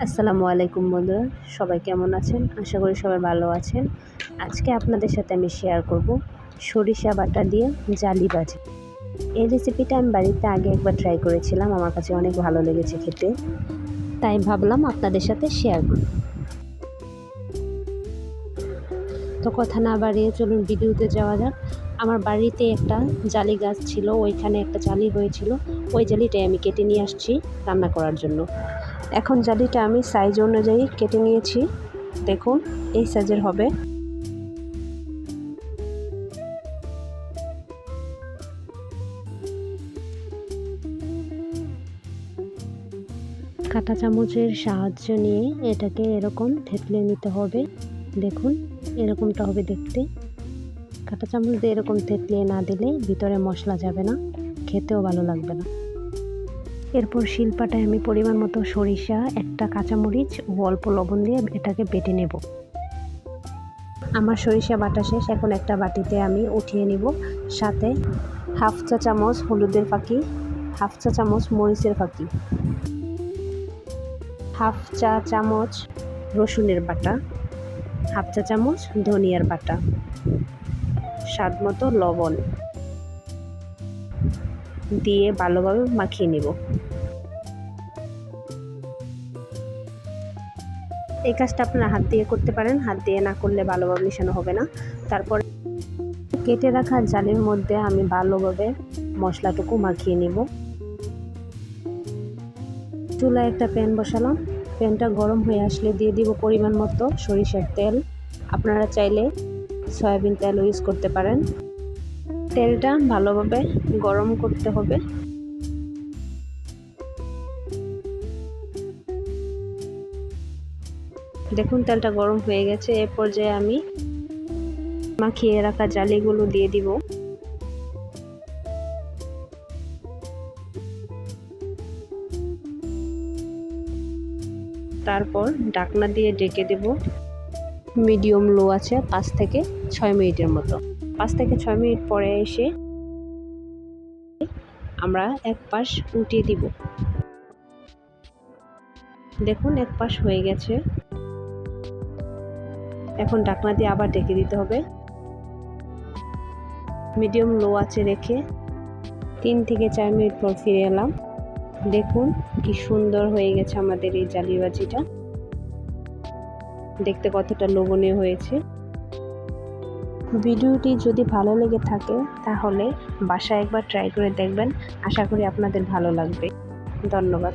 আসসালামু আলাইকুম বন্ধুরা, সবাই কেমন আছেন? আশা করি সবাই ভালো আছেন। আজকে আপনাদের সাথে আমি শেয়ার করব সরিষা বাটা দিয়ে জালি ভাজি। এই রেসিপিটা আমি বাড়িতে আগে একবার ট্রাই করেছিলাম, আমার কাছে অনেক ভালো লেগেছে খেতে, তাই ভাবলাম আপনাদের সাথে শেয়ার করব। তো কথা না বাড়িয়ে চলুন ভিডিওতে যাওয়া যাক। আমার বাড়িতে একটা জালি গাছ ছিল, ওইখানে একটা জালি হয়েছিল, ওই জালিটাই আমি কেটে নিয়ে আসছি রান্না করার জন্য। এখন জালিটা আমি সাইজ অনুযায়ী কেটে নিয়েছি, দেখুন এই সাইজের হবে। কাঁটা চামচের সাহায্য নিয়ে এটাকে এরকম থেতলে নিতে হবে। দেখুন এরকমটা হবে দেখতে। কাঁটা চামচ দিয়ে এরকম থেতলিয়ে না দিলে ভিতরে মশলা যাবে না, খেতেও ভালো লাগবে না। এরপর শিলপাটায় আমি পরিমাণ মতো সরিষা, একটা কাঁচামরিচ ও অল্প লবণ দিয়ে এটাকে বেটে নেব। আমার সরিষা বাটা শেষ, এখন একটা বাটিতে আমি উঠিয়ে নিব। সাথে হাফ চা চামচ হলুদের ফাঁকি, হাফ চা চামচ মরিচের ফাঁকি, হাফ চা চামচ রসুনের বাটা, হাফ চা চামচ ধনিয়ার বাটা, স্বাদ মতো লবণ দিয়ে ভালোভাবে মাখিয়ে নেব। এই কাজটা আপনারা হাত দিয়ে করতে পারেন, হাত দিয়ে না করলে ভালোভাবে মেশানো হবে না। তারপর কেটে রাখা জালির মধ্যে আমি ভালোভাবে মশলাটুকু মাখিয়ে নেব। চুলায় একটা প্যান বসালাম, প্যানটা গরম হয়ে আসলে দিয়ে দিব পরিমাণ মতো সরিষার তেল। আপনারা চাইলে সয়াবিন তেলও ইউজ করতে পারেন। তেলটা ভালোভাবে গরম করতে হবে। দেখুন তেলটা গরম হয়ে গেছে। এ পর্যায়ে আমি মাখিয়ে রাখা জালিগুলো দিয়ে দিব। তারপর ঢাকনা দিয়ে ঢেকে দেব। মিডিয়াম লো আছে 5 থেকে 6 মিনিটের মতো। 5 থেকে 6 মিনিট পরে এসে আমরা এক পাশ উল্টিয়ে দিব। দেখুন এক পাশ হয়ে গেছে। এখন ঢাকনা দিয়ে আবার ঢেকে দিতে হবে। মিডিয়াম লো আছে রেখে 3 থেকে 4 মিনিট পর ফিরে এলাম। দেখুন কি সুন্দর হয়ে গেছে আমাদের এই জালি ভাজিটা, দেখতে কতটা লোভনীয় হয়েছে। ভিডিওটি যদি ভালো লেগে থাকে তাহলে বাসায় একবার ট্রাই করে দেখবেন, আশা করি আপনাদের ভালো লাগবে। ধন্যবাদ।